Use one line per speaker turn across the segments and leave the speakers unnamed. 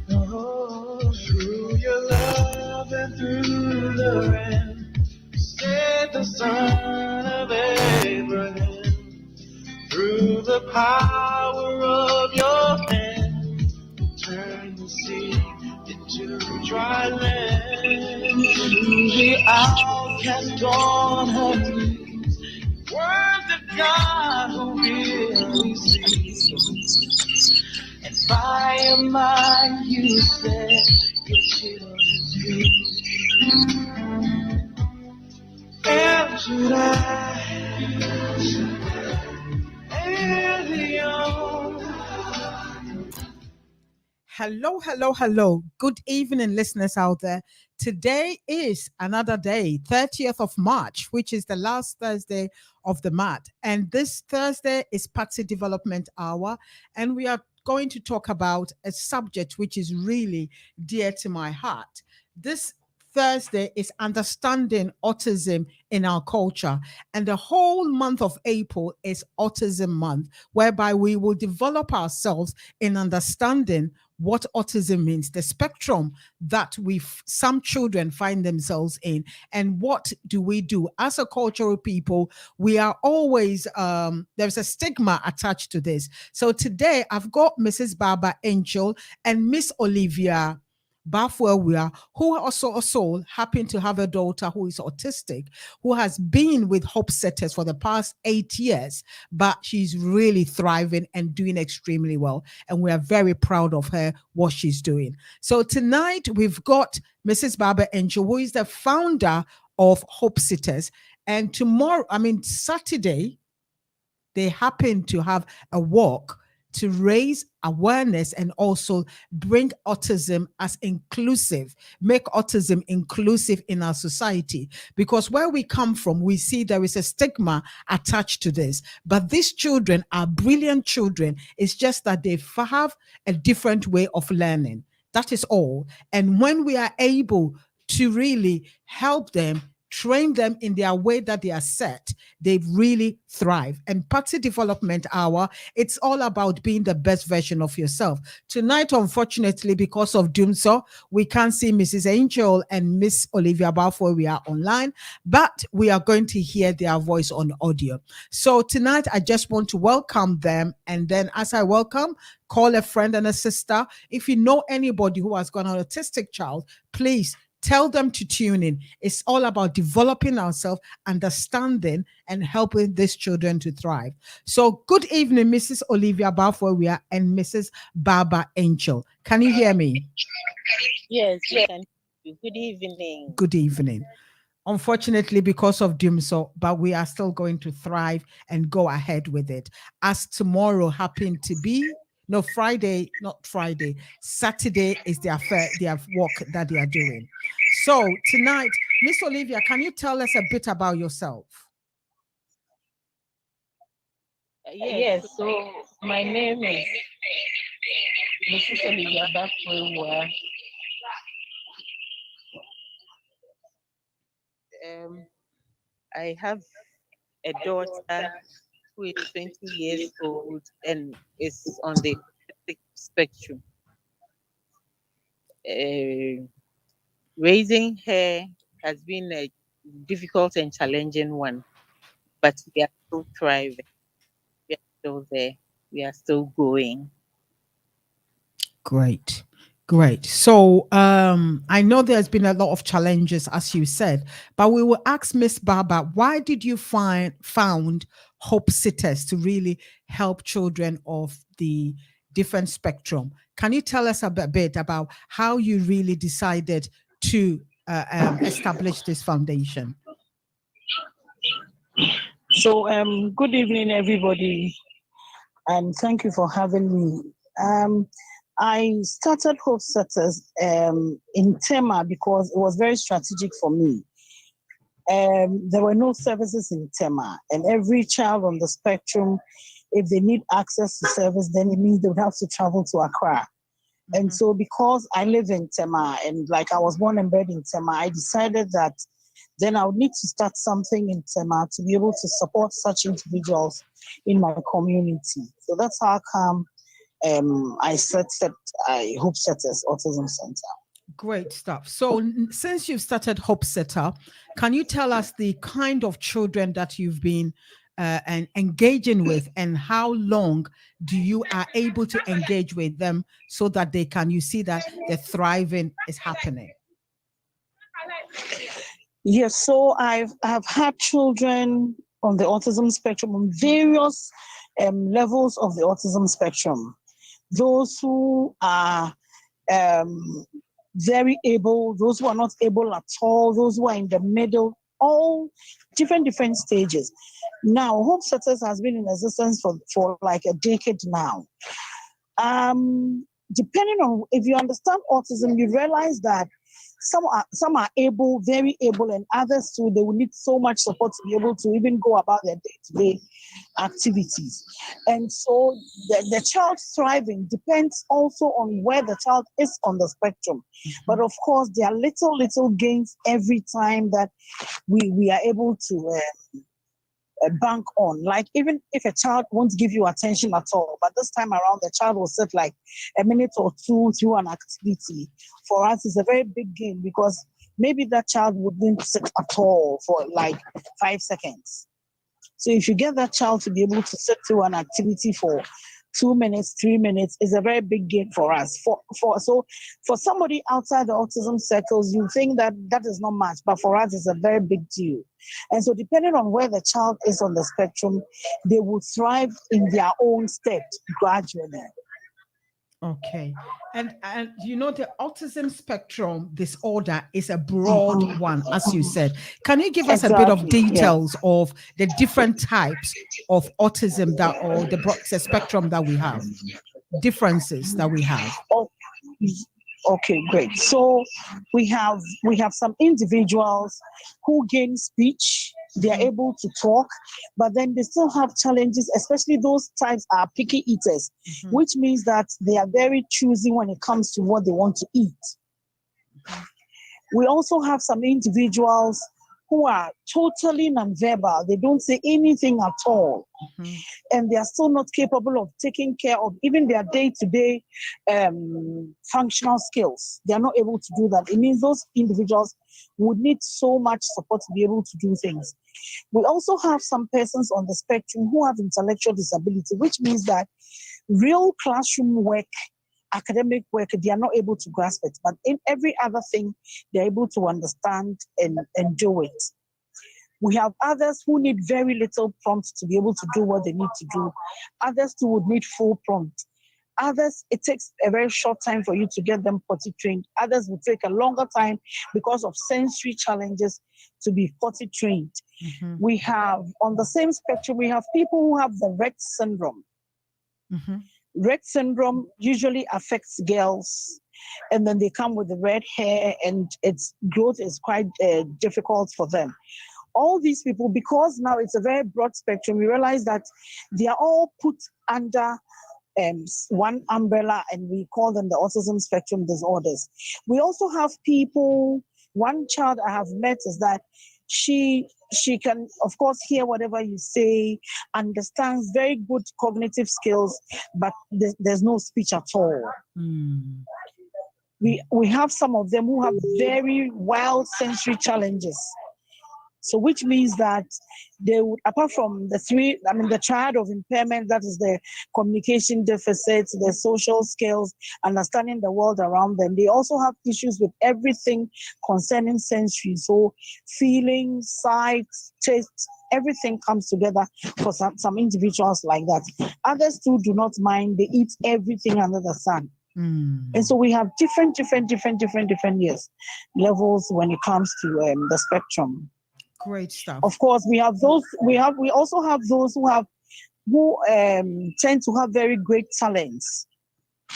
Oh, through your love and through the rain, sent the Son of Abraham. Through the power of your hand, turn the sea into dry land. Through the outcast on her knees, words of God who really sees. And by your mind you set your children free. El Shaddai,
Hello, hello, hello. Good evening, listeners out there. Today is another day, 30th of March, which is the last Thursday of the month. And this Thursday is Pasty Development Hour. And we are going to talk about a subject which is really dear to my heart. This Thursday is understanding autism in our culture. And the whole month of April is Autism Month, whereby we will develop ourselves in understanding what autism means, the spectrum that some children find themselves in, and what do we do as a cultural people. We are always there's a stigma attached to this. So today I've got Mrs. Barbara Angel and Miss Olivia Bafwewia, who also happen to have a daughter who is autistic, who has been with Hope Setters for the past 8 years, but she's really thriving and doing extremely well. And we are very proud of her, what she's doing. So tonight we've got Mrs. Barbara Angel, who is the founder of Hope Setters. And Saturday, they happen to have a walk to raise awareness and also bring autism as inclusive, make autism inclusive in our society. Because where we come from, we see there is a stigma attached to this. But these children are brilliant children. It's just that they have a different way of learning. That is all. And when we are able to really help them, train them in their way that they are set, they really thrive. And Pasty Development Hour, it's all about being the best version of yourself. Tonight, unfortunately, because of Doomso, we can't see Mrs. Angel and Miss Olivia Balfour. We are online, but we are going to hear their voice on audio. So tonight, I just want to welcome them. And then as I welcome, call a friend and a sister. If you know anybody who has got an autistic child, please tell them to tune in. It's all about developing ourselves, understanding, and helping these children to thrive. So good evening, Mrs. Olivia Balfour and Mrs. Barbara Angel. Can you hear me?
Yes, we can. Good evening.
Good evening. Unfortunately, because of Doomso, but we are still going to thrive and go ahead with it. As tomorrow happened to be Saturday is their walk that they are doing. So tonight, Miss Olivia, can you tell us a bit about yourself?
Yes, so my name is Mrs. Olivia Bafwewia. I have a daughter who is 20 years old and is on the autistic spectrum. Raising her has been a difficult and challenging one, but we are still thriving. We are still there. We are still going.
Great. So I know there's been a lot of challenges, as you said, but we will ask Miss Barbara, why did you found Hope Setters to really help children of the different spectrum? Can you tell us a bit about how you really decided to establish this foundation?
So good evening, everybody, and thank you for having me. I started Hope Setters in Tema because it was very strategic for me. There were no services in Tema, and every child on the spectrum, if they need access to service, then it means they would have to travel to Accra. Mm-hmm. And so because I live in Tema, and like I was born and bred in Tema, I decided that then I would need to start something in Tema to be able to support such individuals in my community. So that's how come I set Hope Setters Autism Center.
Great stuff. So, since you've started Hope Setter, can you tell us the kind of children that you've been and engaging with, and how long do you are able to engage with them so that you see that the thriving is happening?
Yes, so I've had children on the autism spectrum, on various levels of the autism spectrum. Those who are very able, those who are not able at all, those who are in the middle, all different stages. Now, Hope Setters has been in existence for like a decade now. Depending on, if you understand autism, you realize that some are able, very able, and others too, they will need so much support to be able to even go about their day-to-day activities. And so the child thriving depends also on where the child is on the spectrum. Mm-hmm. But of course, there are little gains every time that we are able to bank on. Like, even if a child won't give you attention at all, but this time around the child will sit like a minute or two through an activity. For us, it's a very big gain, because maybe that child wouldn't sit at all for like 5 seconds. So if you get that child to be able to sit through an activity for 2 minutes, 3 minutes, is a very big gain for us. So for somebody outside the autism circles, you think that is not much, but for us, it's a very big deal. And so depending on where the child is on the spectrum, they will thrive in their own state gradually.
Okay. And you know, the autism spectrum disorder is a broad one, as you said. Can you give us a bit of details of the different types of autism or the spectrum that we have, differences that we have?
Okay, great. So we have some individuals who gain speech. They are able to talk, but then they still have challenges, especially those types are picky eaters, which means that they are very choosy when it comes to what they want to eat. We also have some individuals who are totally nonverbal. They don't say anything at all. And they are still not capable of taking care of even their day-to-day functional skills. They are not able to do that. It means those individuals would need so much support to be able to do things. We also have some persons on the spectrum who have intellectual disability, which means that real classroom work, academic work, they are not able to grasp it. But in every other thing, they're able to understand and do it. We have others who need very little prompt to be able to do what they need to do. Others too would need full prompt. Others, it takes a very short time for you to get them potty trained. Others will take a longer time because of sensory challenges to be potty trained. We have, on the same spectrum, we have people who have the Rett syndrome. Rett syndrome usually affects girls, and then they come with the red hair, and its growth is quite difficult for them. All these people, because now it's a very broad spectrum, we realize that they are all put under one umbrella, and we call them the autism spectrum disorders. We also have people, one child I have met is that she can, of course, hear whatever you say, understands very good cognitive skills, but there's no speech at all. We have some of them who have very wild sensory challenges. So which means that they would, apart from the triad of impairment, that is the communication deficits, the social skills, understanding the world around them, they also have issues with everything concerning sensory. So feeling, sight, taste, everything comes together for some individuals like that. Others too do not mind. They eat everything under the sun. And so we have different years levels when it comes to the spectrum.
Great stuff.
Of course, we also have those who tend to have very great talents.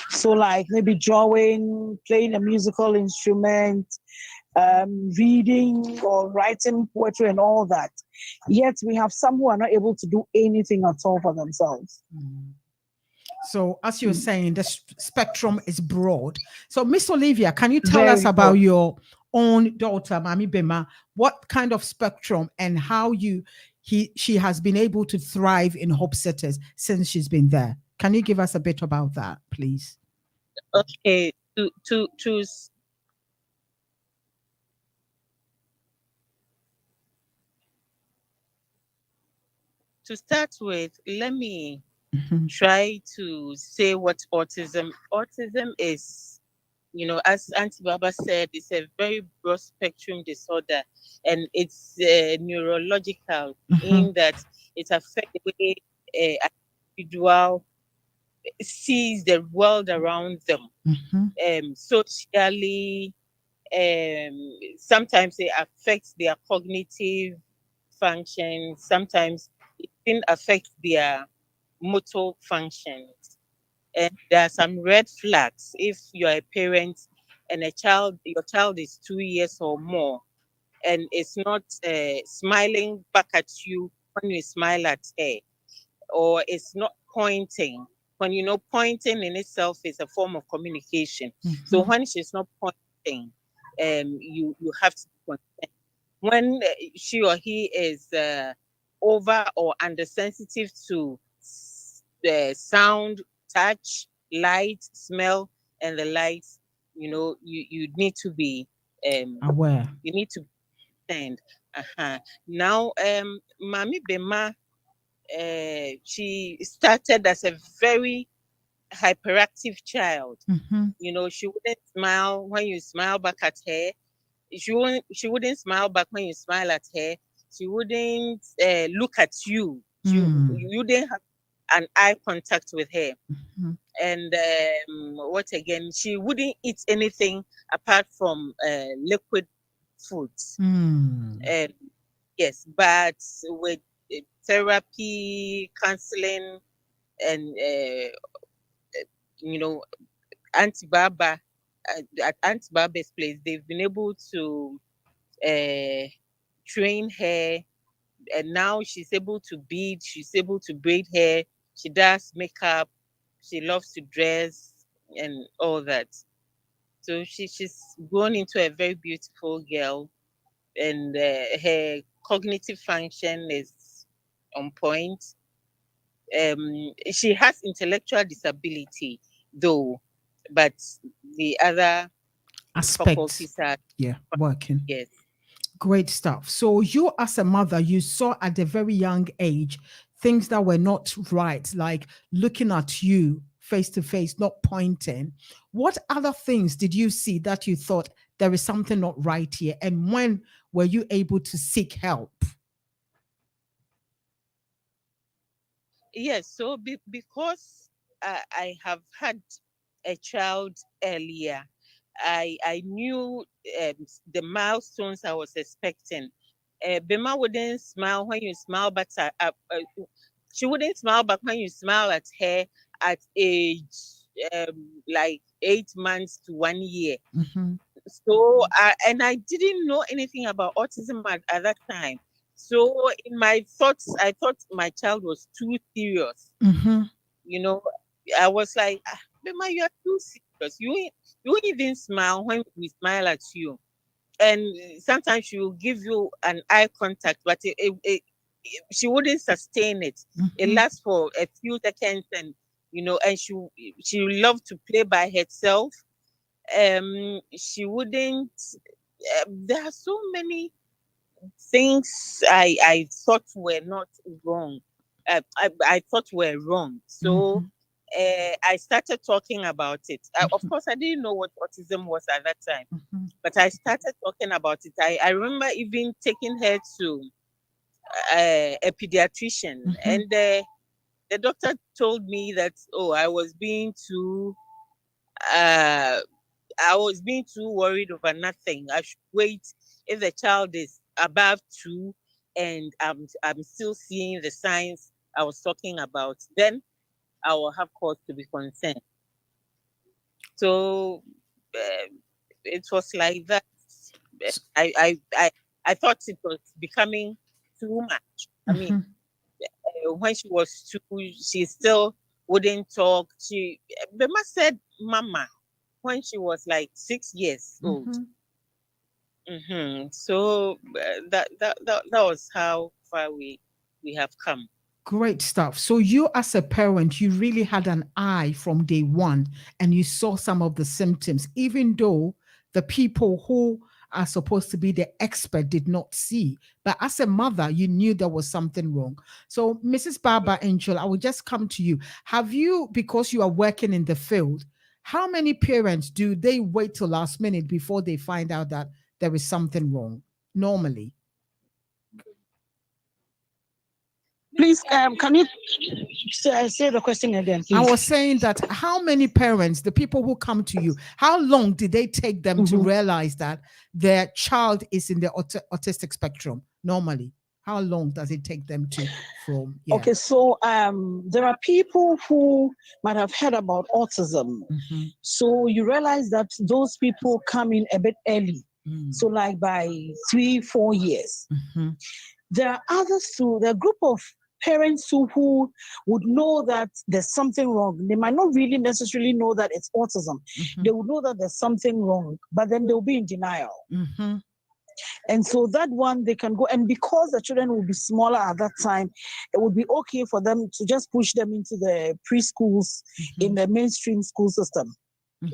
So like maybe drawing, playing a musical instrument, reading or writing poetry and all that. Yet we have some who are not able to do anything at all for themselves.
So as you're saying, the spectrum is broad. So Miss Olivia, can you tell us about your own daughter, Mami Bema, what kind of spectrum and how she has been able to thrive in Hope Setters since she's been there? Can you give us a bit about that, please?
Okay, to start with, let me
Mhm.
try to say what autism is. As Auntie Baba said, it's a very broad spectrum disorder, and it's neurological
Mhm.
in that it affects the way an individual sees the world around them,
Mhm.
socially. Sometimes it affects their cognitive function. Sometimes it can affect their motor functions. And there are some red flags if you're a parent and your child is 2 years or more and is not smiling back at you when you smile at her, or it's not pointing. When pointing in itself is a form of communication. So
Mhm.
when she's not pointing, you have to be concerned. When she or he is over or undersensitive to sound, touch, light, smell, and the lights, you need to be
Aware.
you need to stand. Now, Mami Bema, she started as a very hyperactive child.
Mhm.
She wouldn't smile when you smile back at her. She wouldn't smile back when you smile at her. She wouldn't look at you.
Mm.
You didn't have an eye contact with her.
Mhm.
And what again? She wouldn't eat anything apart from liquid foods.
Mm.
Yes, but with therapy, counseling, and you know, Auntie Baba, at Auntie Baba's place, they've been able to uh, train her, and now she's able to bead, she's able to braid hair, she does makeup, she loves to dress, and all that. So she's grown into a very beautiful girl, and her cognitive function is on point. She has intellectual disability, though, but the other
Aspects.
faculties are,
Yeah, working.
yes.
Great stuff. So you as a mother, you saw at a very young age things that were not right, like looking at you face to face, not pointing. What other things did you see that you thought there is something not right here? And when were you able to seek help?
Yes, so because I have had a child earlier, I knew the milestones I was expecting. Bema wouldn't smile when you smile, but she wouldn't smile back when you smile at her at age like 8 months to 1 year.
Mhm.
So, and I didn't know anything about autism at that time. So, in my thoughts, I thought my child was too serious.
Mhm.
You know, I was like, Mama, you are too serious. You won't even smile when we smile at you. And sometimes she will give you an eye contact, but she wouldn't sustain it. It
Mhm.
lasts for a few seconds, and she love to play by herself. She wouldn't. There are so many things I thought were not wrong. I thought were wrong. So
Mhm.
I started talking about it. Of
Mhm.
course, I didn't know what autism was at that time,
Mhm.
but I started talking about it. I remember even taking her to a pediatrician,
Mhm.
and the doctor told me that, oh, uh, I was being too worried over nothing. I should wait if the child is above 2 and I'm still seeing the signs I was talking about. Then I will have cause to be concerned. So uh, it was like that.
S-
I, I I I thought it was becoming too much. I mean,
Mhm.
when she was 2, she still wouldn't talk. Bema said, "Mama," when she was like 6 years old.
Mhm.
So that was how far we have come.
Great stuff. So you as a parent, you really had an eye from day one and you saw some of the symptoms, even though the people who are supposed to be the expert did not see. But as a mother, you knew there was something wrong. So Mrs. Barbara Angel, I will just come to you. Have you, because you are working in the field, how many parents do they wait till last minute before they find out that there is something wrong normally?
Please, can you say the question again,
I
please?
was saying that how many parents, the people who come to you, how long did they take them to realize that their child is in the autistic spectrum normally? How long does it take them to from? Yeah.
Okay, so there are people who might have heard about autism. So you realize that those people come in a bit early. So like by 3-4 years. There are others too, there are a group of parents who would know that there's something wrong. They might not really necessarily know that it's autism. They would know that there's something wrong, but then they'll be in denial. And so that one they can go, and because the children will be smaller at that time, it would be okay for them to just push them into the preschools in the mainstream school system,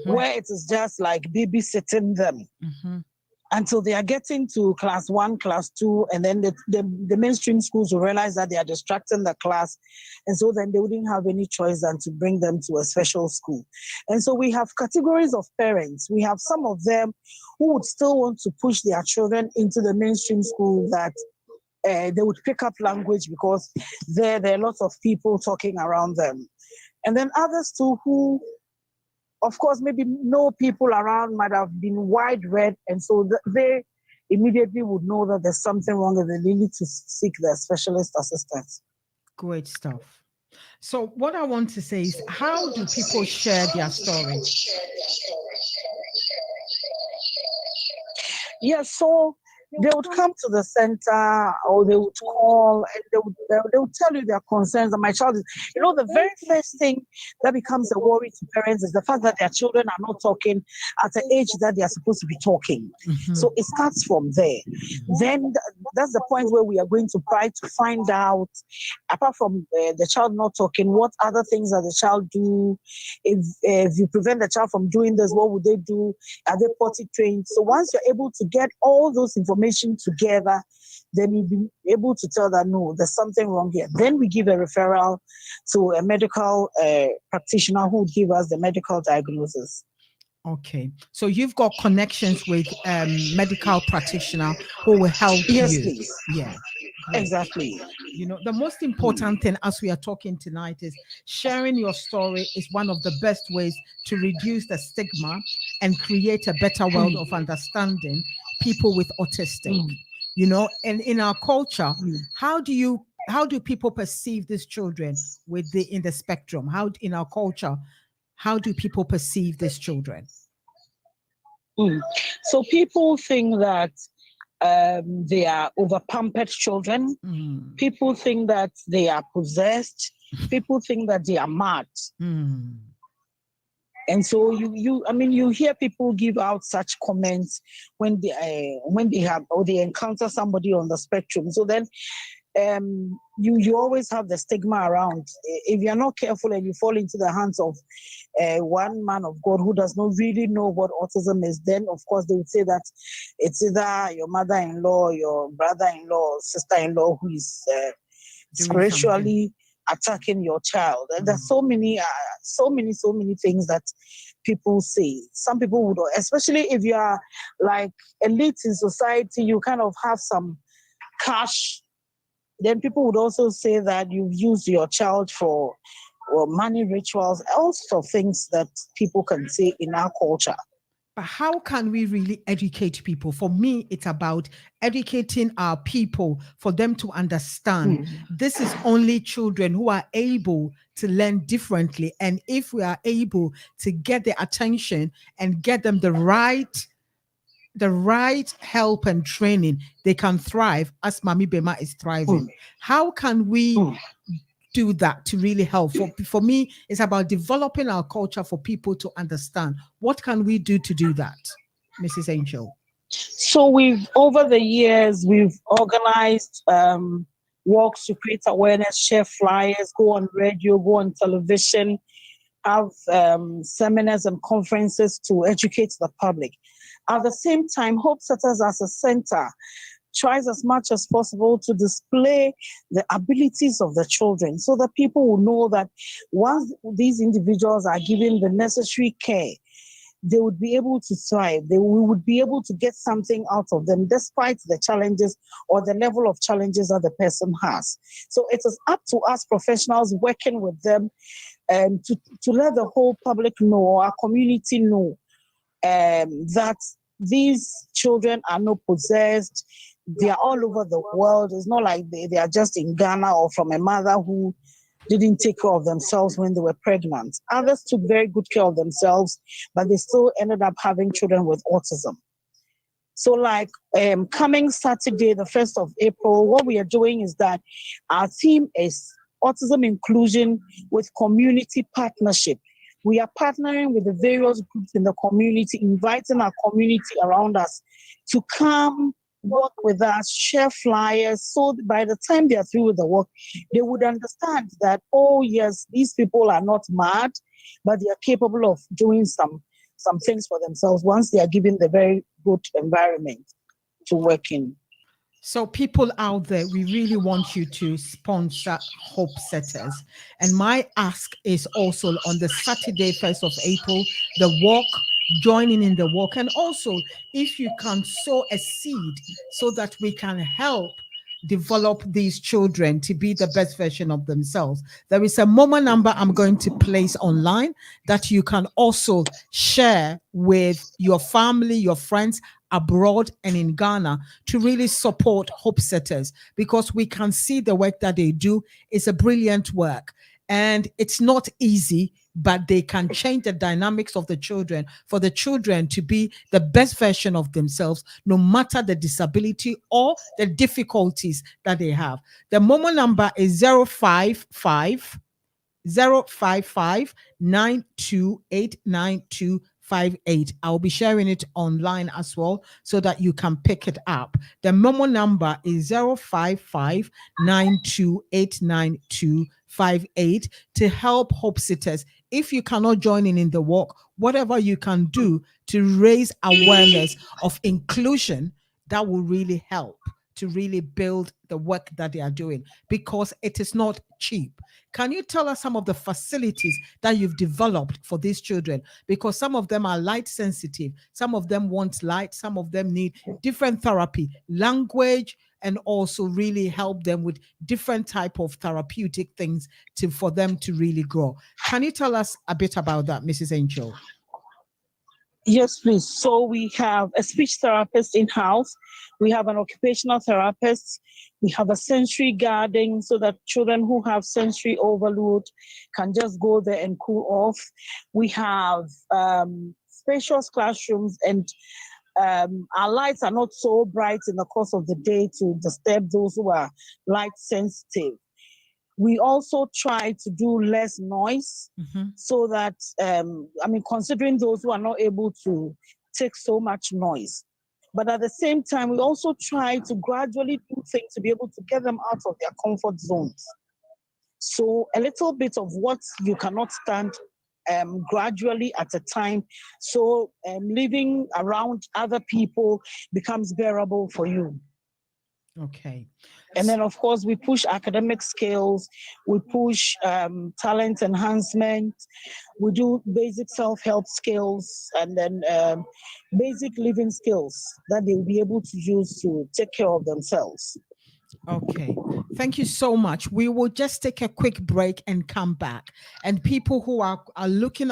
where it is just like babysitting them. Until they are getting to class 1, class 2, and then the mainstream schools will realize that they are distracting the class. And so then they wouldn't have any choice than to bring them to a special school. And so we have categories of parents. We have some of them who would still want to push their children into the mainstream school that they would pick up language because there are lots of people talking around them. And then others too who, of course, maybe no people around, might have been wide read, and so they immediately would know that there's something wrong and they need to seek their specialist assistance.
Great stuff. So what I want to say is, how do people share their stories?
Yeah, so they would come to the center or they would call and they would tell you their concerns. And my child is, the very first thing that becomes a worry to parents is the fact that their children are not talking at the age that they are supposed to be talking. So it starts from there. Then that's the point where we are going to try to find out, apart from the child not talking, what other things that the child do. If you prevent the child from doing this, what would they do? Are they potty trained? So once you're able to get all those information together, then you'll be able to tell that no, there's something wrong here. Then we give a referral to a medical practitioner who would give us the medical diagnosis.
Okay, so you've got connections with medical practitioner who will help you.
Yes, please.
Yeah,
exactly.
The most important thing as we are talking tonight is sharing your story is one of the best ways to reduce the stigma and create a better world of understanding people with autistic. And in our culture, how do people perceive these children in the spectrum? How in our culture, how do people perceive these children?
So people think that they are over-pampered children. People think that they are possessed. People think that they are mad. And so you hear people give out such comments when they have or they encounter somebody on the spectrum. So then you always have the stigma around. If you're not careful and you fall into the hands of one man of God who does not really know what autism is, then of course they would say that it's either your mother-in-law, your brother-in-law, sister-in-law who is spiritually attacking your child. And there's so many things that people say. Some people would, especially if you are like elite in society, you kind of have some cash. Then people would also say that you've used your child for money rituals, all sorts of things that people can say in our culture.
But how can we really educate people? For me, it's about educating our people for them to understand this is only children who are able to learn differently. And if we are able to get their attention and get them the right help and training, they can thrive as Mami Bema is thriving. How can we do that to really help? For me, it's about developing our culture for people to understand. What can we do to do that, Mrs. Angel?
So over the years, we've organized walks to create awareness, share flyers, go on radio, go on television, have seminars and conferences to educate the public. At the same time, Hope Setters as a center tries as much as possible to display the abilities of the children so that people will know that once these individuals are given the necessary care, they would be able to thrive. We would be able to get something out of them despite the challenges or the level of challenges that the person has. So it is up to us professionals working with them to let the whole public know, our community know, that these children are not possessed. They are all over the world. It's not like they are just in Ghana or from a mother who didn't take care of themselves when they were pregnant. Others took very good care of themselves, but they still ended up having children with autism. So like coming Saturday, the 1st of April, what we are doing is that our theme is autism inclusion with community partnership. We are partnering with the various groups in the community, inviting our community around us to come work with us, share flyers, so by the time they are through with the work, they would understand that, oh yes, these people are not mad, but they are capable of doing some things for themselves once they are given the very good environment to work in.
So, people out there, we really want you to sponsor Hope Setters. And my ask is also on the Saturday, 1st of April, the walk, joining in the walk. And also, if you can sow a seed so that we can help develop these children to be the best version of themselves. There is a Momo number I'm going to place online that you can also share with your family, your friends abroad and in Ghana to really support Hope Setters, because we can see the work that they do is a brilliant work. And it's not easy, but they can change the dynamics of the children for the children to be the best version of themselves, no matter the disability or the difficulties that they have. The Momo number is 055 055 9289258. I'll be sharing it online as well so that you can pick it up. The Momo number is 055 9289258 to help Hope Sitters. If you cannot join in the walk, whatever you can do to raise awareness of inclusion, that will really help to really build the work that they are doing, because it is not cheap. Can you tell us some of the facilities that you've developed for these children? Because some of them are light sensitive, some of them want light, some of them need different therapy, language, and also really help them with different type of therapeutic things for them to really grow. Can you tell us a bit about that, Mrs. Angel?
Yes, please. So we have a speech therapist in-house. We have an occupational therapist. We have a sensory garden so that children who have sensory overload can just go there and cool off. We have spacious classrooms, and our lights are not so bright in the course of the day to disturb those who are light sensitive. We also try to do less noise so that, considering those who are not able to take so much noise. But at the same time, we also try to gradually do things to be able to get them out of their comfort zones. So a little bit of what you cannot stand gradually at a time. So living around other people becomes bearable for you.
Okay.
And then, of course, we push academic skills, we push talent enhancement, we do basic self-help skills, and then basic living skills that they'll be able to use to take care of themselves.
Okay, thank you so much. We will just take a quick break and come back. And people who are looking,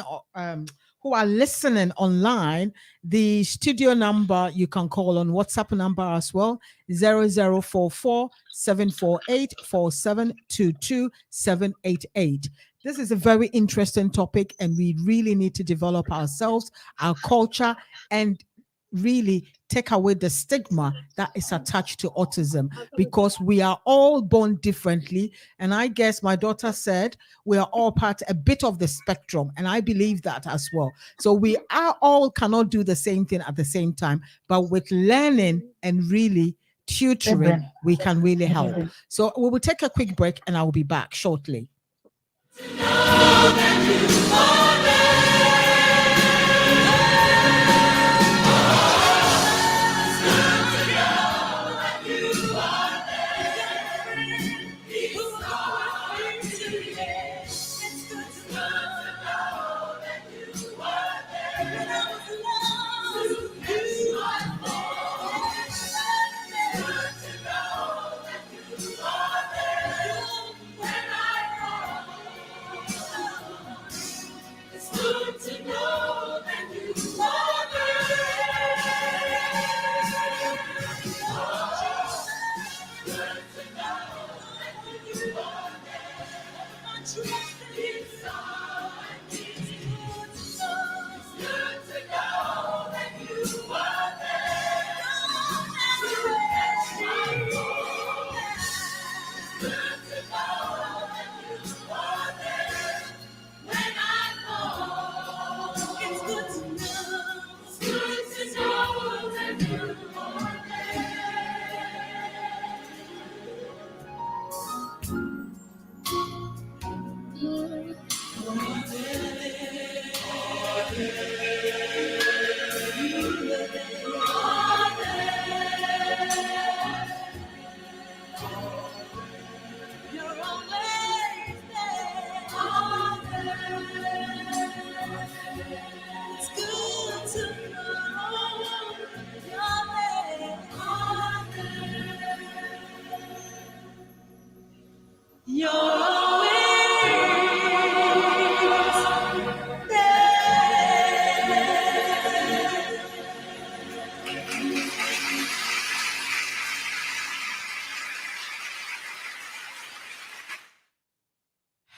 who are listening online, the studio number you can call on WhatsApp number as well, 0044 748 4722 788. This is a very interesting topic, and we really need to develop ourselves, our culture, and really take away the stigma that is attached to autism, because we are all born differently. And I guess my daughter said we are all part a bit of the spectrum, and I believe that as well. So we are all cannot do the same thing at the same time, but with learning and really tutoring, we can really help. So we will take a quick break and I will be back shortly.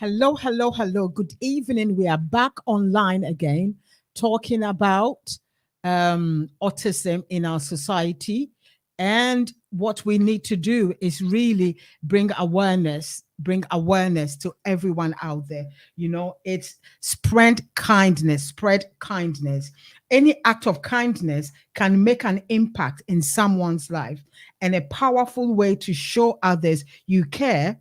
Hello, hello, hello. Good evening. We are back online again talking about autism in our society. And what we need to do is really bring awareness to everyone out there. You know, it's spread kindness. Any act of kindness can make an impact in someone's life. And a powerful way to show others you care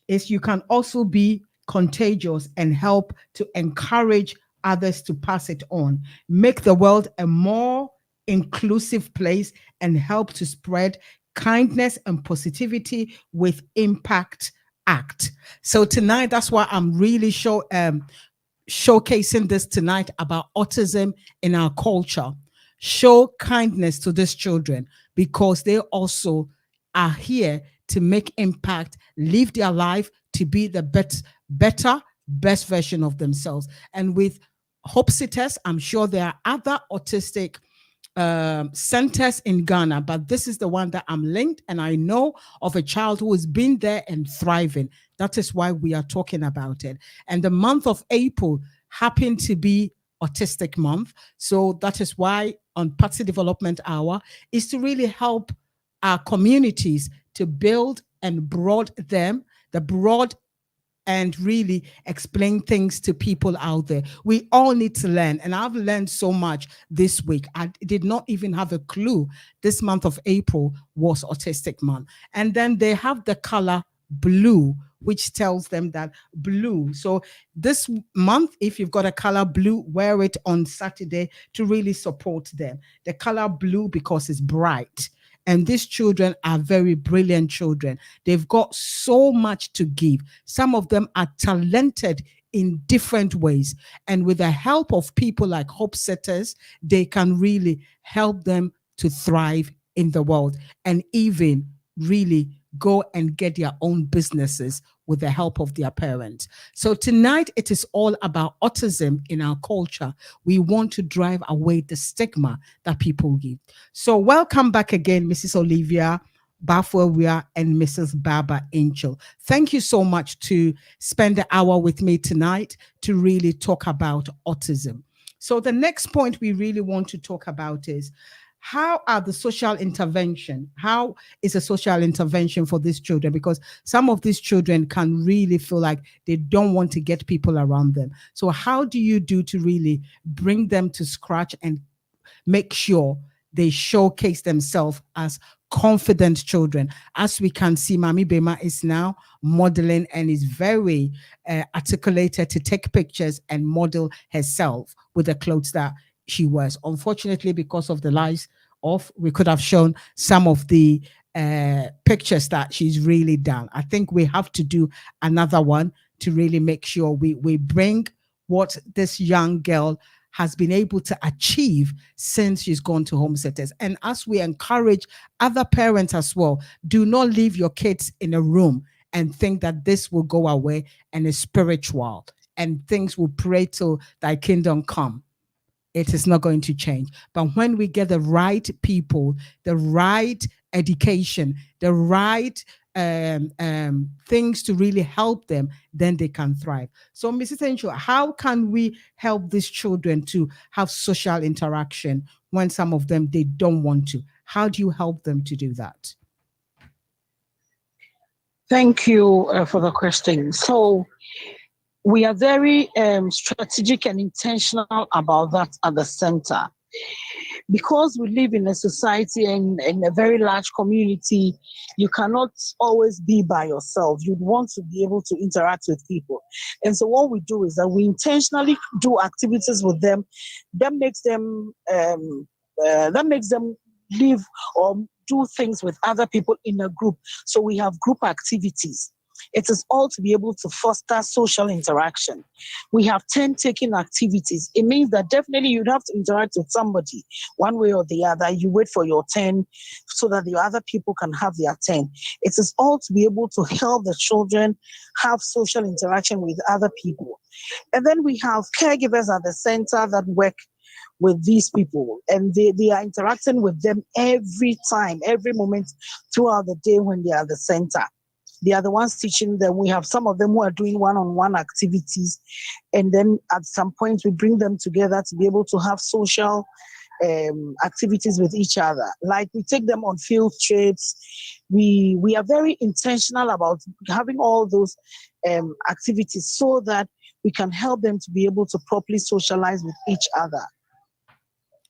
is you can also be contagious and help to encourage others to pass it on. Make the world a more inclusive place and help to spread kindness and positivity with impact act. So tonight, that's why I'm really showcasing this tonight about autism in our culture. Show kindness to these children because they also are here to make impact, live their life to be the best version of themselves. And with Hope Sitters, I'm sure there are other autistic centers in Ghana, but this is the one that I'm linked, and I know of a child who has been there and thriving. That is why we are talking about it. And the month of April happened to be Autistic Month. So that is why on Pasty Development Hour is to really help our communities to build and broad and really explain things to people out there. We all need to learn. And I've learned so much this week. I did not even have a clue this month of April was Autistic Month. And then they have the color blue, which tells them that blue. So this month, if you've got a color blue, wear it on Saturday to really support them. The color blue because it's bright. And these children are very brilliant children. They've got so much to give. Some of them are talented in different ways. And with the help of people like Hope Setters, they can really help them to thrive in the world and even really go and get their own businesses with the help of their parents. So tonight, it is all about autism in our culture. We want to drive away the stigma that people give. So welcome back again, Mrs. Olivia Bafwewia and Mrs. Baba Angel. Thank you so much to spend the hour with me tonight to really talk about autism. So the next point we really want to talk about is how is a social intervention for these children? Because some of these children can really feel like they don't want to get people around them. So how do you do to really bring them to scratch and make sure they showcase themselves as confident children. As we can see, Mami Bema is now modeling and is very articulated to take pictures and model herself with the clothes that she wears. Unfortunately, because of the lies of, we could have shown some of the pictures that she's really done. I think we have to do another one to really make sure we bring what this young girl has been able to achieve since she's gone to home setters. And as we encourage other parents as well, do not leave your kids in a room and think that this will go away and is spiritual and things will pray till thy kingdom come. It is not going to change. But when we get the right people, the right education, the right things to really help them, then they can thrive. So, Mrs. Encho, how can we help these children to have social interaction when some of them they don't want to? How do you help them to do that?
Thank you for the question. So we are very strategic and intentional about that at the center. Because we live in a society and in a very large community, you cannot always be by yourself. You'd want to be able to interact with people. And so what we do is that we intentionally do activities with them that makes them live or do things with other people in a group. So we have group activities. It is all to be able to foster social interaction. We have 10 taking activities. It means that definitely you'd have to interact with somebody one way or the other. You wait for your 10 so that the other people can have their 10. It is all to be able to help the children have social interaction with other people. And then we have caregivers at the center that work with these people, and they are interacting with them every time, every moment throughout the day when they are at the center. They are the ones teaching them. We have some of them who are doing one-on-one activities. And then at some point, we bring them together to be able to have social activities with each other. Like we take them on field trips. We are very intentional about having all those activities so that we can help them to be able to properly socialize with each other.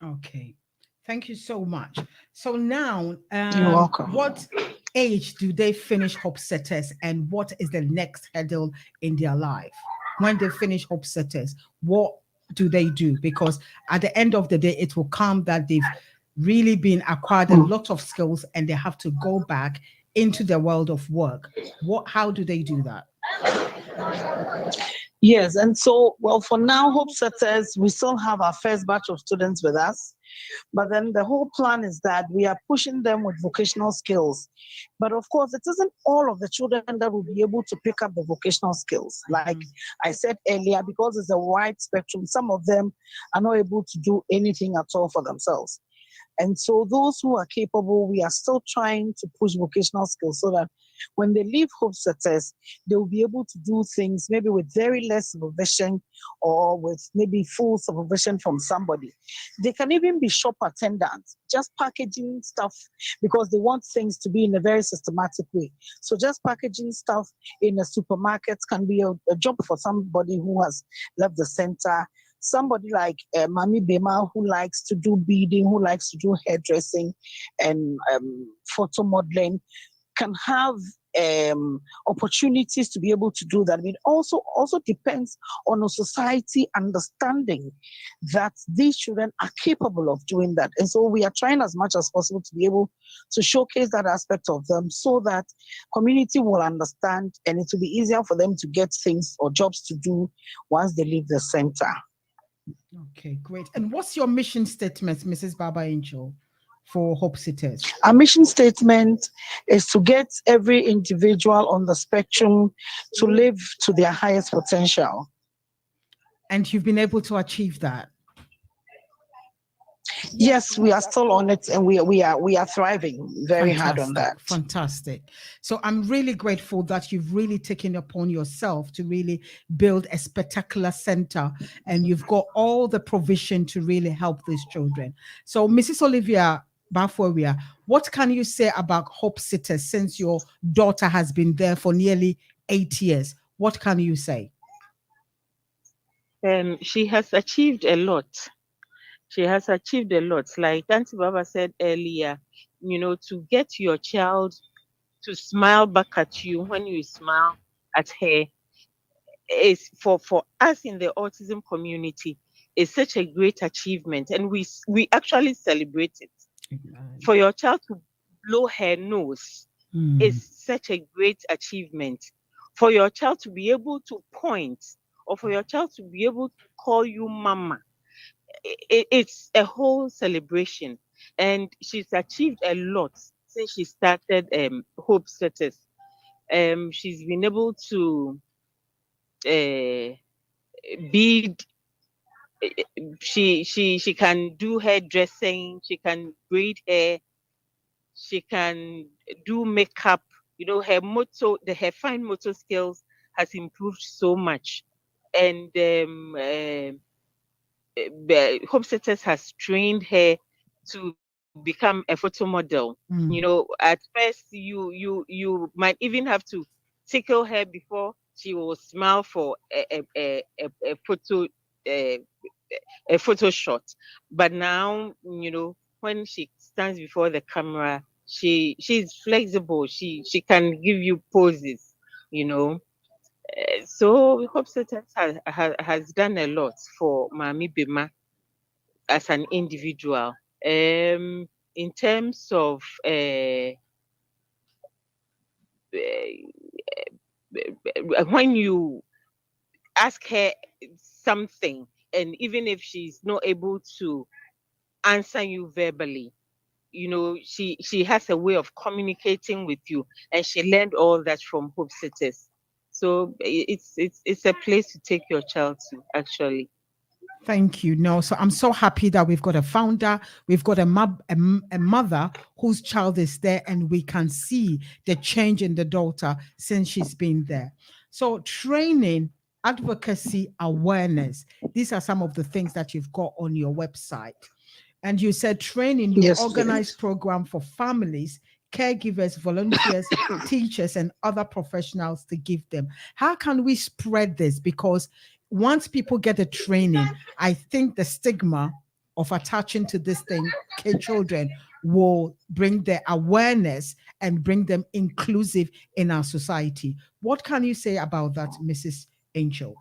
Okay. Thank you so much. So now,
You're welcome.
what age do they finish Hope Setters, and what is the next hurdle in their life? When they finish Hope Setters, what do they do? Because at the end of the day, it will come that they've really been acquired a lot of skills and they have to go back into the world of work. How do they do that?
Yes, and so, well, for now, Hope Setters, we still have our first batch of students with us. But then the whole plan is that we are pushing them with vocational skills. But of course, it isn't all of the children that will be able to pick up the vocational skills. Like I said earlier, because it's a wide spectrum, some of them are not able to do anything at all for themselves. And so those who are capable, we are still trying to push vocational skills so that when they leave Hope Setters, they will be able to do things maybe with very less supervision or with maybe full supervision from somebody. They can even be shop attendants, just packaging stuff because they want things to be in a very systematic way. So just packaging stuff in a supermarket can be a job for somebody who has left the center. Somebody like Mami Bema, who likes to do beading, who likes to do hairdressing and photo modeling, can have opportunities to be able to do that. It also depends on a society understanding that these children are capable of doing that. And so we are trying as much as possible to be able to showcase that aspect of them so that community will understand and it will be easier for them to get things or jobs to do once they leave the center.
Okay, great. And what's your mission statement, Mrs. Baba Angel, for Hope Setters?
Our mission statement is to get every individual on the spectrum to live to their highest potential.
And you've been able to achieve that?
Yes, we are still on it, and we are thriving very hard on that.
Fantastic. So I'm really grateful that you've really taken upon yourself to really build a spectacular center, and you've got all the provision to really help these children. So Mrs. Olivia Baforia, what can you say about Hope Setters since your daughter has been there for nearly 8 years? What can you say?
She has achieved a lot. She has achieved a lot. Like Auntie Baba said earlier, to get your child to smile back at you when you smile at her is for us in the autism community is such a great achievement, and we actually celebrate it. For your child to blow her nose is such a great achievement. For your child to be able to point, or for your child to be able to call you mama, it's a whole celebration. And she's achieved a lot since she started Hope Setters. She's been able to uh, bead. She can do hairdressing. She can braid hair. She can do makeup. Her fine motor skills has improved so much. And Hope Setters has trained her to become a photo model. At first you might even have to tickle her before she will smile for a photo uh, a photo shot. But now, when she stands before the camera, she's flexible. She can give you poses, you know. So Hope Setters has done a lot for Mami Bima as an individual. In terms of when you ask her something, and even if she's not able to answer you verbally, she has a way of communicating with you, and she learned all that from Hope Sitters. So it's a place to take your child to, actually.
Thank you. No, so I'm so happy that we've got a founder, we've got a mother whose child is there, and we can see the change in the daughter since she's been there. So, training, advocacy, awareness, these are some of the things that you've got on your website. And you said training, you
Yes,
organize
please.
program for families, caregivers, volunteers, teachers, and other professionals to give them. How can we spread this? Because once people get a training, I think the stigma of attaching to this thing, children, will bring their awareness and bring them inclusive in our society. What can you say about that, Mrs. Angel?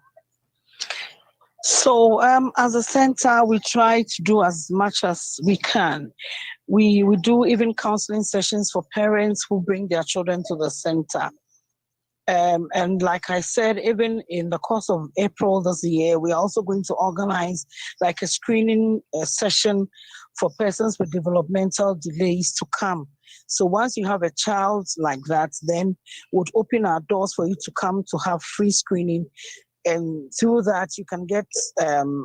So, as a center, we try to do as much as we can. We do even counseling sessions for parents who bring their children to the center. And like I said, even in the course of April this year, we're also going to organize like a screening session for persons with developmental delays to come. So once you have a child like that, then we'll open our doors for you to come to have free screening. And through that, you can get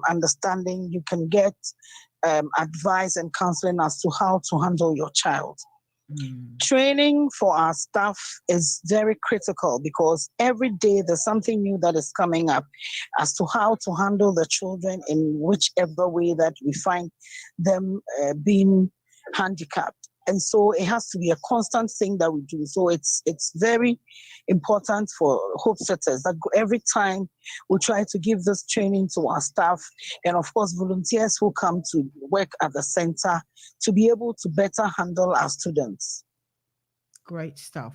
understanding, you can get advice and counseling as to how to handle your child. Training for our staff is very critical because every day there's something new that is coming up as to how to handle the children in whichever way that we find them being handicapped. And so it has to be a constant thing that we do. So it's very important for Hope Setters that every time we try to give this training to our staff, and of course volunteers who come to work at the center, to be able to better handle our students.
Great stuff.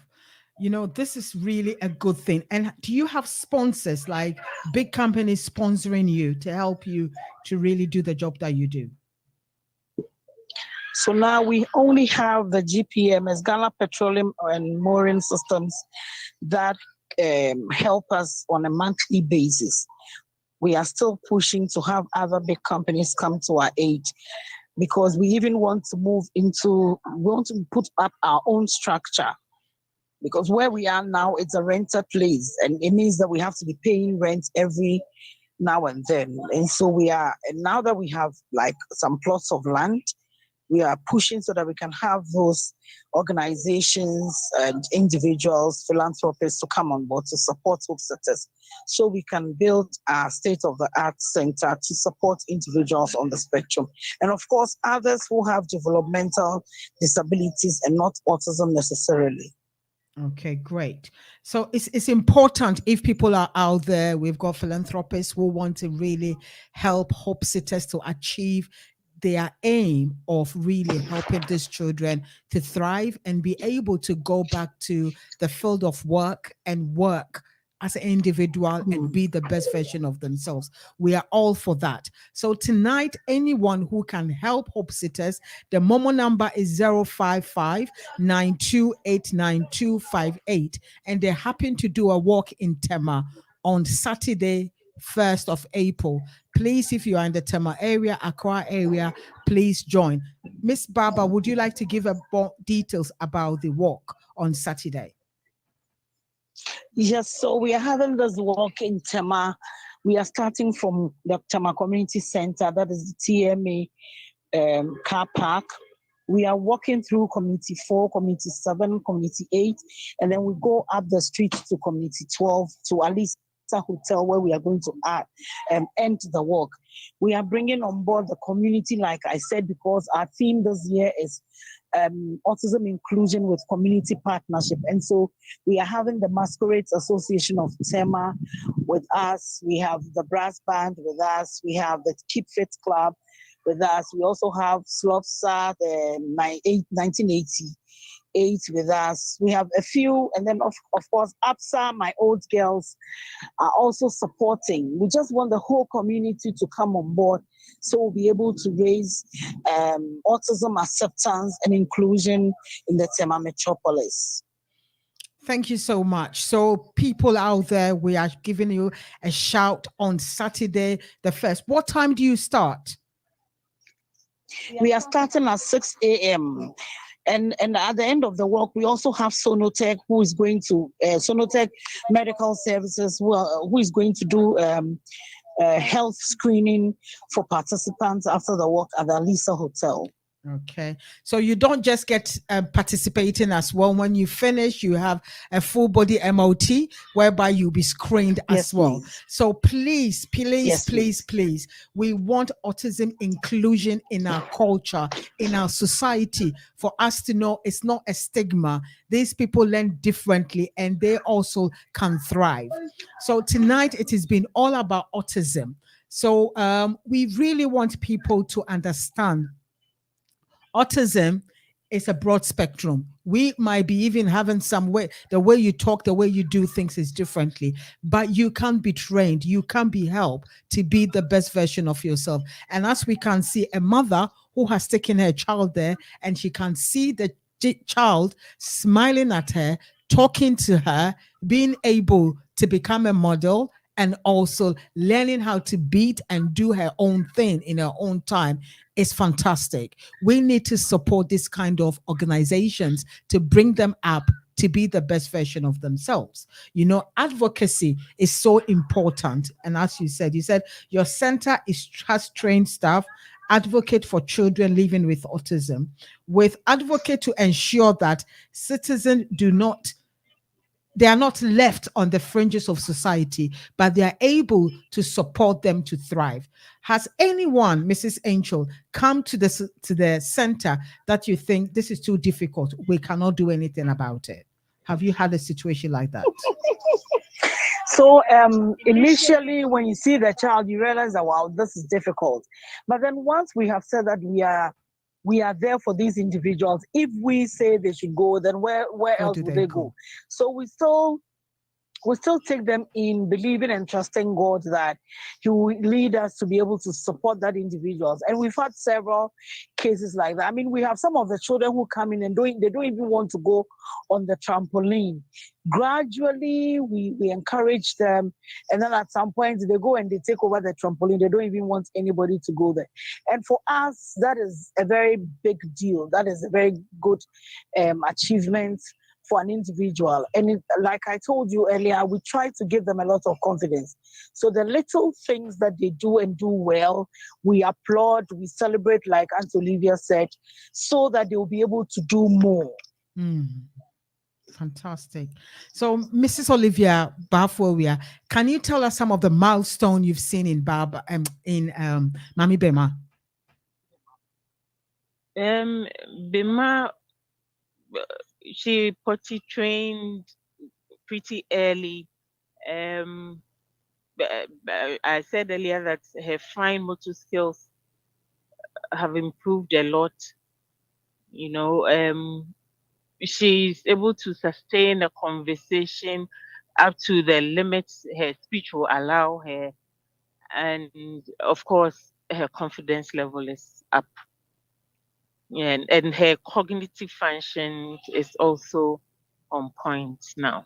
This is really a good thing. And do you have sponsors, like big companies sponsoring you to help you to really do the job that you do?
So now we only have the GPMS, Ghana Petroleum and Mooring Systems, that help us on a monthly basis. We are still pushing to have other big companies come to our aid, because we even want to we want to put up our own structure. Because where we are now, it's a rented place, and it means that we have to be paying rent every now and then. And so now that we have like some plots of land, we are pushing so that we can have those organizations and individuals, philanthropists to come on board to support Hope Setters, so we can build a state-of-the-art center to support individuals on the spectrum. And of course, others who have developmental disabilities and not autism necessarily.
Okay, great. So it's important, if people are out there, we've got philanthropists who want to really help Hope Sitters to achieve their aim of really helping these children to thrive and be able to go back to the field of work and work as an individual and be the best version of themselves. We are all for that. So tonight, anyone who can help Hope Sitters, the Momo number is 055 and they happen to do a walk in Tema on Saturday, 1st of April. Please, if you are in the Tema area, Accra area, please join. Miss Baba, would you like to give more details about the walk on Saturday?
Yes, so we are having this walk in Tema. We are starting from the Tema Community Center, that is the TMA car park. We are walking through Community 4, Community 7, Community 8, and then we go up the street to Community 12 to Alisa Hotel, where we are going to end the walk. We are bringing on board the community, like I said, because our theme this year is autism inclusion with community partnership. And so we are having the Masquerades Association of Tema with us. We have the brass band with us. We have the Keep Fit Club with us. We also have Slopsa, the 1988 with us. We have a few, and then of course, APSA, my old girls, are also supporting. We just want the whole community to come on board so we'll be able to raise autism acceptance and inclusion in the Tema metropolis.
Thank you so much. So people out there, we are giving you a shout on Saturday the 1st. What time do you start?
We are starting at 6 a.m. And at the end of the walk, we also have Sonotech, who is going to Sonotech Medical Services, who is going to do health screening for participants after the walk at the Alisa Hotel.
Okay, so you don't just get participating as well. When you finish, you have a full body MOT whereby you'll be screened as well.
Please.
So please, we want autism inclusion in our culture, in our society, for us to know it's not a stigma. These people learn differently and they also can thrive. So tonight it has been all about autism. So we really want people to understand autism is a broad spectrum. We might be even having some way, the way you talk, the way you do things is differently, but you can be trained, you can be helped to be the best version of yourself. And as we can see, a mother who has taken her child there and she can see the child smiling at her, talking to her, being able to become a model, and also learning how to beat and do her own thing in her own time is fantastic. We need to support this kind of organizations to bring them up to be the best version of themselves. You know, advocacy is so important. And as you said your center has trained staff, advocate for children living with autism, with advocate to ensure that citizens they are not left on the fringes of society, but they are able to support them to thrive. Has anyone, Mrs. Angel, come to the center that you think this is too difficult, we cannot do anything about it? Have you had a situation like that?
So initially, when you see the child, you realize that, wow, this is difficult. But then once we have said that we are there for these individuals, if we say they should go, then where else would they go? So we still take them in, believing and trusting God that He will lead us to be able to support that individuals. And we've had several cases like that. I mean, we have some of the children who come in and they don't even want to go on the trampoline. Gradually, we encourage them, and then at some point they go and they take over the trampoline. They don't even want anybody to go there. And for us, that is a very big deal. That is a very good achievement for an individual. And like I told you earlier, we try to give them a lot of confidence. So the little things that they do and do well, we applaud, we celebrate, like Aunt Olivia said, so that they will be able to do more.
Fantastic. So, Mrs. Olivia Bafwowia, can you tell us some of the milestones you've seen in Mami Bema?
Bema, she potty trained pretty early. I said earlier that her fine motor skills have improved a lot. You know, she's able to sustain a conversation up to the limits her speech will allow her, and of course, her confidence level is up. Yeah, and her cognitive function is also on point now.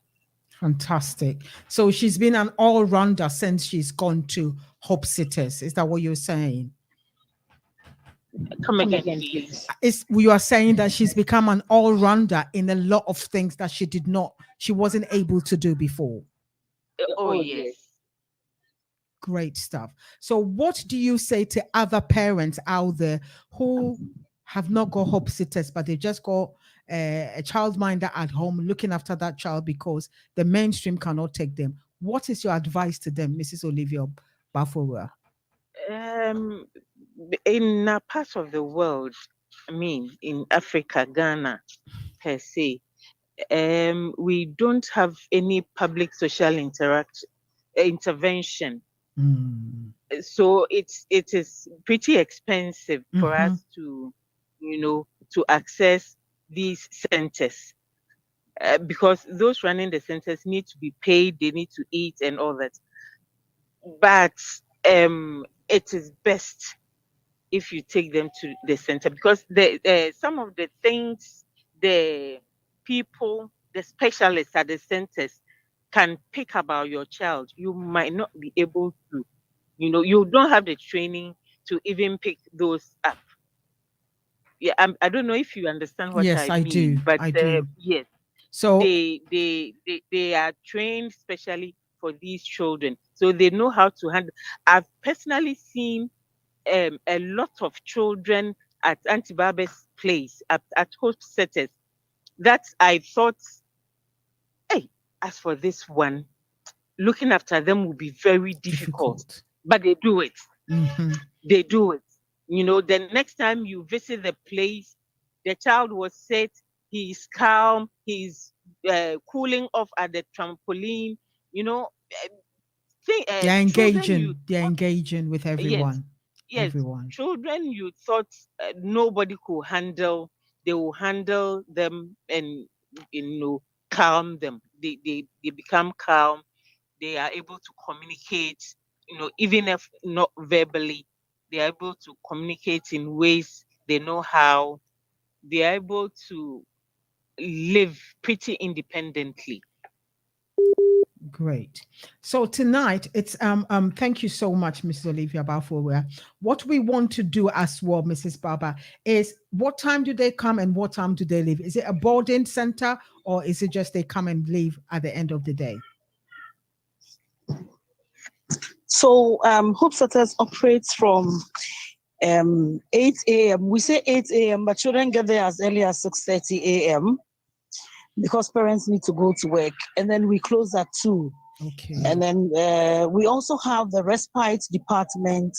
Fantastic. So she's been an all-rounder since she's gone to Hope Sitters. Is that what you're saying?
Come
Come
again,
again,
please.
please.
Is you are saying that she's become an all-rounder in a lot of things that she wasn't able to do before.
Oh,
Oh,
yes.
yes.
Great stuff. So what do you say to other parents out there who have not got Hope Sitters, but they just got a childminder at home looking after that child because the mainstream cannot take them? What is your advice to them, Mrs. Olivia Bafowa?
Um, in a part of the world, I mean, in Africa, Ghana per se, we don't have any public social intervention.
Mm.
So it is pretty expensive for
Mhm.
us to, you know, to access these centers. Because those running the centers need to be paid, they need to eat and all that. But it is best if you take them to the center, because some of the things the people, the specialists at the centers can pick about your child, you might not be able to. You don't have the training to even pick those up. Yeah, I don't know if you understand what
Yes,
I
I do.
mean, but
I do.
yes,
So
they are trained specially for these children, so they know how to handle. I've personally seen a lot of children at Auntie Barber's place at host setters that I thought, hey, as for this one, looking after them will be very difficult,
difficult.
but they do it.
Mhm.
They do it. The next time you visit the place, the child was set, he's calm, he's cooling off at the trampoline. You know,
They're
children you
engaging. They're engaging with
yes,
everyone.
yes,
Everyone.
children you thought nobody could handle, they will handle them and calm them. They become calm. They are able to communicate, even if not verbally, they are able to communicate in ways they know how. They are able to live pretty independently.
Great. So tonight it's thank you so much, Mrs. Olivia Balfour. What we want to do as well, Mrs. Baba, is what time do they come and what time do they leave? Is it a boarding center or is it just they come and leave at the end of the day?
So Hope Setters operates from 8 a.m. We say 8 a.m., but children get there as early as 6:30 a.m. because parents need to go to work. And then we close at 2.
Okay.
And then we also have the respite department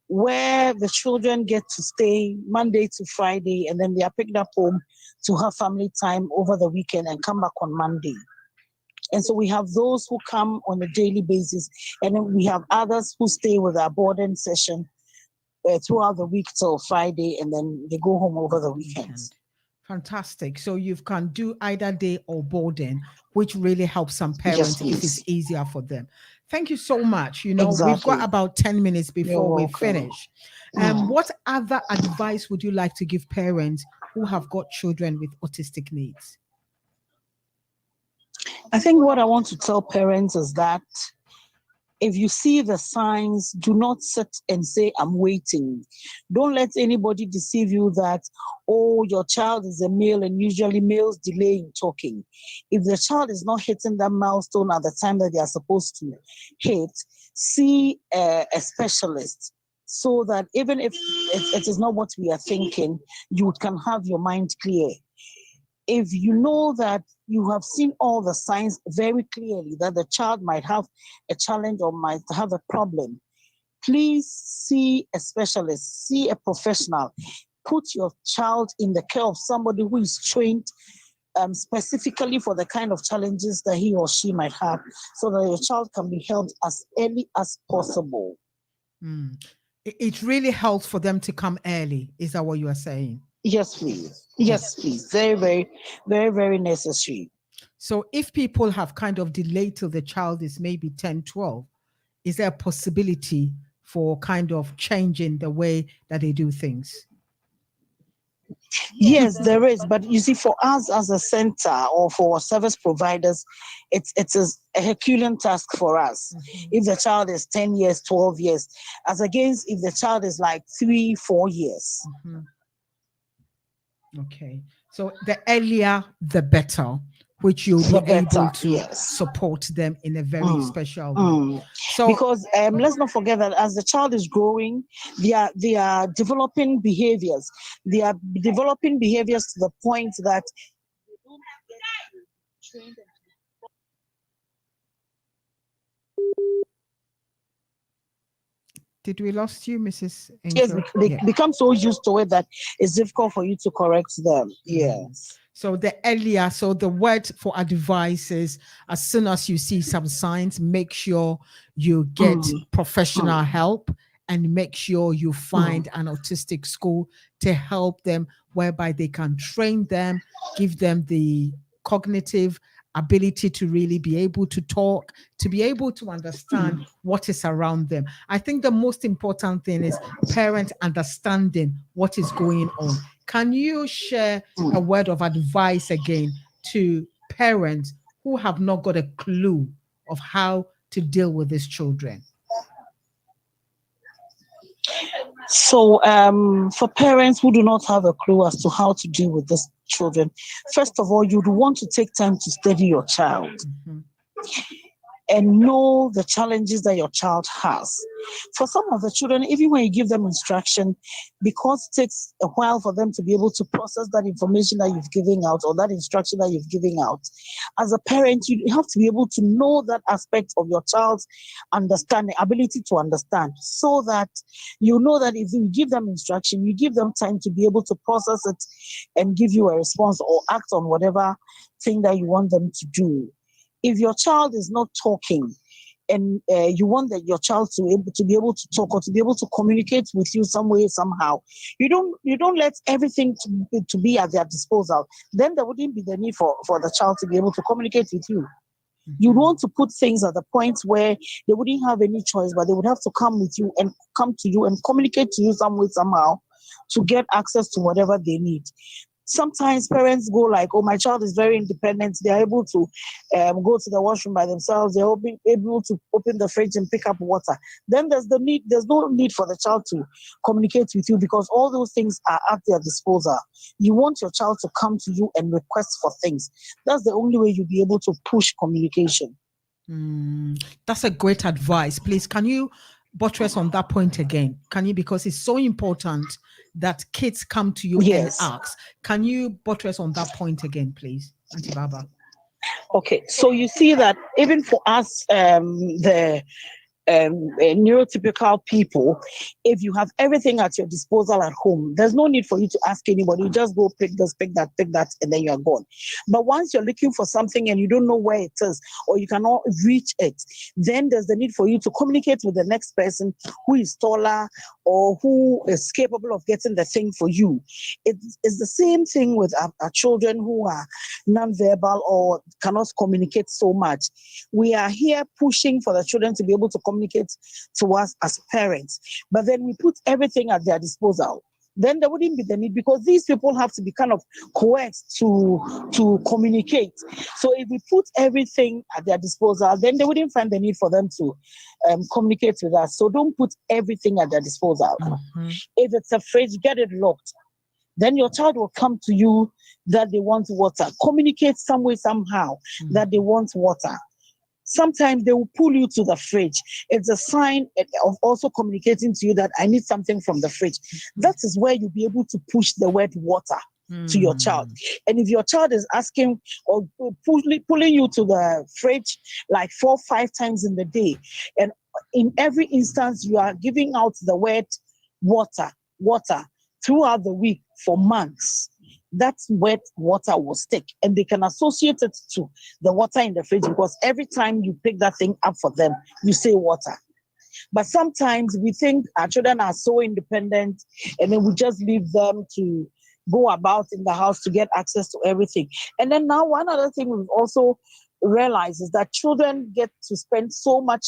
where the children get to stay Monday to Friday, and then they are picked up home to have family time over the weekend and come back on Monday. And so we have those who come on a daily basis, and then we have others who stay with our boarding session throughout the week till Friday, and then they go home over the weekends.
Fantastic. So you can do either day or boarding, which really helps some
Yes,
parents if
please.
it's easier for them. Thank you so much. We've got
Exactly.
about 10 minutes
You're
before we
welcome.
finish. What other advice would you like to give parents who have got children with autistic needs?
I think what I want to tell parents is that if you see the signs, do not sit and say, I'm waiting. Don't let anybody deceive you that, oh, your child is a male and usually males delay in talking. If the child is not hitting that milestone at the time that they are supposed to hit, see a specialist so that even if it is not what we are thinking, you can have your mind clear. If you know that you have seen all the signs very clearly that the child might have a challenge or might have a problem, please see a specialist, see a professional. Put your child in the care of somebody who is trained specifically for the kind of challenges that he or she might have, so that your child can be helped as early as possible.
It really helps for them to come early. Is that what you are saying?
Yes, please. Yes, please. Very, very, very, very necessary.
So if people have kind of delayed till the child is maybe 10, 12, is there a possibility for kind of changing the way that they do things?
Yes, there is. But you see, for us as a center or for service providers, it is a Herculean task for us. If the child is 10 years, 12 years, as against if the child is like 3, 4 years.
Okay. So the earlier, the better, which you'll
The
be able
better,
to
yes.
support them in a very special way. So
Because let's not forget that as the child is growing, they are developing behaviors. They are developing behaviors to the point that they don't get to train them.
did we lost you, Mrs.
Yes,
Angel?
they become so used to it that it's difficult for you to correct them. Yes.
So the earlier, so the word for advice is as soon as you see some signs, make sure you get professional help and make sure you find an autistic school to help them, whereby they can train them, give them the cognitive ability to really be able to talk, to be able to understand what is around them. I think the most important thing is parents understanding what is going on. Can you share a word of advice again to parents who have not got a clue of how to deal with these children?
So, for parents who do not have a clue as to how to deal with these children, first of all, you'd want to take time to study your child. And know the challenges that your child has. For some of the children, even when you give them instruction, because it takes a while for them to be able to process that information that you've given out or that instruction that you've given out, as a parent, you have to be able to know that aspect of your child's understanding, ability to understand, so that you know that if you give them instruction, you give them time to be able to process it and give you a response or act on whatever thing that you want them to do. If your child is not talking and you want that your child to be able to talk or to be able to communicate with you some way, somehow, you don't let everything to be at their disposal. Then there wouldn't be the need for the child to be able to communicate with you. You want to put things at the point where they wouldn't have any choice, but they would have to come to you and communicate to you some way, somehow, to get access to whatever they need. Sometimes parents go like, oh, my child is very independent. They're able to go to the washroom by themselves. They're able to open the fridge and pick up water. Then there's no need for the child to communicate with you because all those things are at their disposal. You want your child to come to you and request for things. That's the only way you'll be able to push communication.
That's a great advice. Please, can you buttress on that point again? Can you, because it's so important that kids come to you and ask. Can you buttress on that point again, please, Auntie Baba?
Okay, so you see that even for us, the neurotypical people, if you have everything at your disposal at home, there's no need for you to ask anybody. You just go pick this, pick that, and then you're gone. But once you're looking for something and you don't know where it is or you cannot reach it, then there's the need for you to communicate with the next person who is taller or who is capable of getting the thing for you. It's the same thing with our children who are nonverbal or cannot communicate so much. We are here pushing for the children to be able to communicate to us as parents, but then we put everything at their disposal. Then there wouldn't be the need because these people have to be kind of coerced to communicate. So if we put everything at their disposal, then they wouldn't find the need for them to communicate with us. So don't put everything at their disposal. If it's a fridge, get it locked. Then your child will come to you that they want water. Communicate some way, somehow that they want water. Sometimes they will pull you to the fridge. It's a sign of also communicating to you that I need something from the fridge. That is where you'll be able to push the word water to your child. And if your child is asking or pulling you to the fridge like 4 or 5 times in the day, and in every instance you are giving out the word water throughout the week for months, that's where water will stick, and they can associate it to the water in the fridge because every time you pick that thing up for them, you say water. But sometimes we think our children are so independent and then we just leave them to go about in the house to get access to everything. And then now, one other thing we've also realized is that children get to spend so much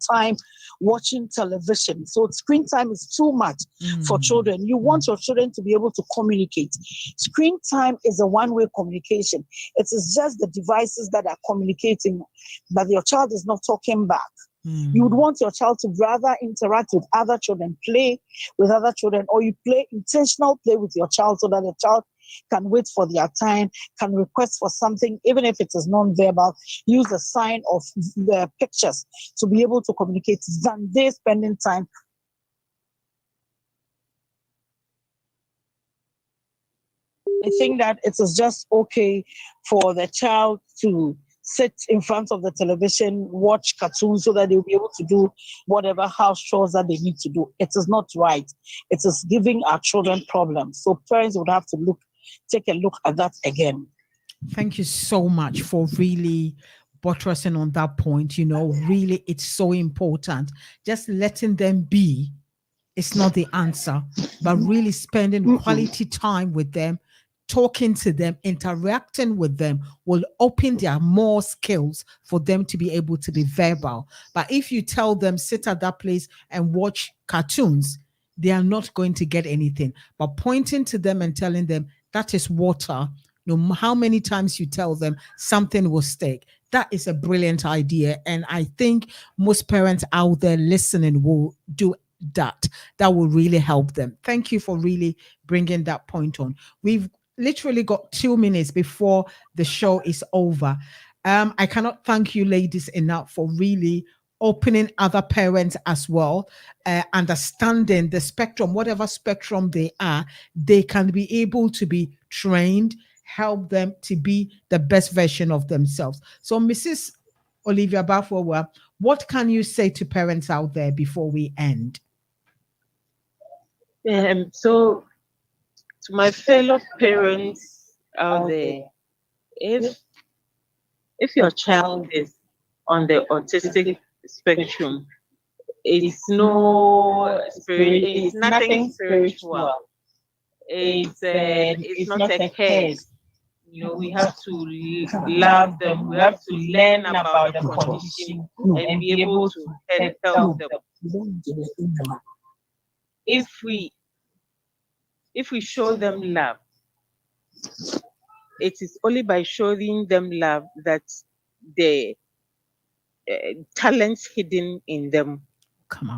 time watching television. So screen time is too much for children. You want your children to be able to communicate. Screen time is a one-way communication. It is just the devices that are communicating, but your child is not talking back. You would want your child to rather interact with other children, play with other children, or you play intentional play with your child so that the child can wait for their time, can request for something, even if it is non-verbal, use a sign of the pictures to be able to communicate than they spending time. I think that it is just okay for the child to sit in front of the television, watch cartoons so that they'll be able to do whatever house chores that they need to do. It is not right. It is giving our children problems. So parents would have to take a look at that again.
Thank you so much for really buttressing on that point. Really, it's so important. Just letting them be is not the answer, but really spending quality time with them, talking to them, interacting with them will open their more skills for them to be able to be verbal. But if you tell them, sit at that place and watch cartoons, they are not going to get anything. But pointing to them and telling them that is water, no matter how many times you tell them, something will stick. That is a brilliant idea. And I think most parents out there listening will do that. That will really help them. Thank you for really bringing that point on. We've literally got 2 minutes before the show is over. I cannot thank you ladies enough for really opening other parents as well, understanding the spectrum, whatever spectrum they are, they can be able to be trained, help them to be the best version of themselves. So Mrs. Olivia Bafwa, what can you say to parents out there before we end?
So to my fellow parents out there, if your child is on the autistic spectrum, it's it's nothing spiritual. It's not a curse. We have to love them. We have to learn about the condition and be able to help them. If we show them love, it is only by showing them love that the talents hidden in them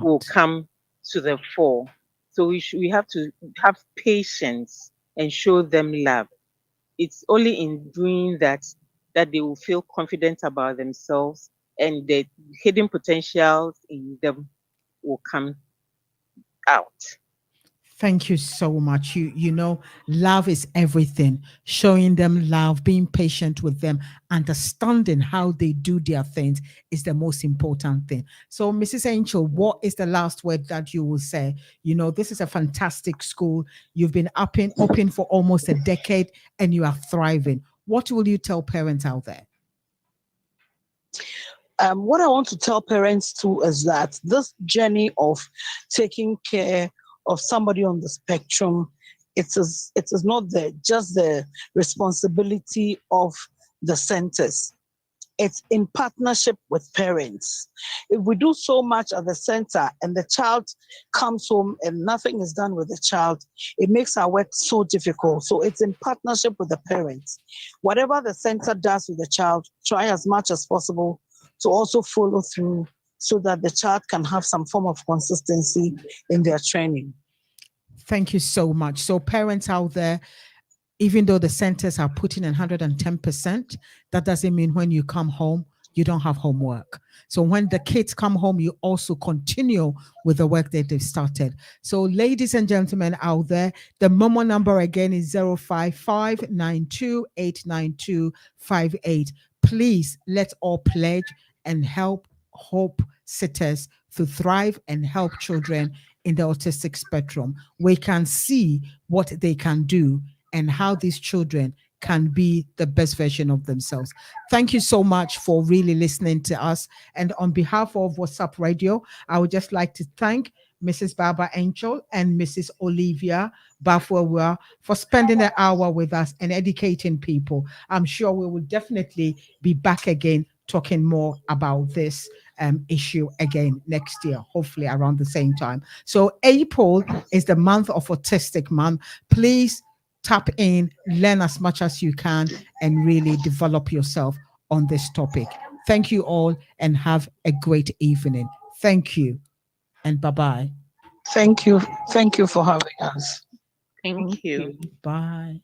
will come to the fore. So we have to have patience and show them love. It's only in doing that they will feel confident about themselves and the hidden potentials in them will come out.
Thank you so much. Love is everything. Showing them love, being patient with them, understanding how they do their things is the most important thing. So, Mrs. Angel, what is the last word that you will say? This is a fantastic school. You've been open for almost a decade and you are thriving. What will you tell parents out there?
What I want to tell parents too is that this journey of taking care of somebody on the spectrum, it is not just the responsibility of the centers. It's in partnership with parents. If we do so much at the center and the child comes home and nothing is done with the child, it makes our work so difficult. So it's in partnership with the parents. Whatever the center does with the child, try as much as possible to also follow through so that the child can have some form of consistency in their training.
Thank you so much. So parents out there, even though the centers are putting in 110%, that doesn't mean when you come home, you don't have homework. So when the kids come home, you also continue with the work that they've started. So ladies and gentlemen out there, the Momo number again is 055-9289258. Please, let's all pledge and help hope sitters to thrive and help children in the autistic spectrum. We can see what they can do and how these children can be the best version of themselves. Thank you so much for really listening to us. And on behalf of WhatsApp Radio, I would just like to thank Mrs. Barbara Angel and Mrs. Olivia Bafwa for spending an hour with us and educating people. I'm sure we will definitely be back again talking more about this issue again next year, hopefully around the same time. So April is the month of Autistic Month. Please tap in, learn as much as you can, and really develop yourself on this topic. Thank you all and have a great evening. Thank you and bye-bye.
Thank you. Thank you for having us.
Thank you.
Bye.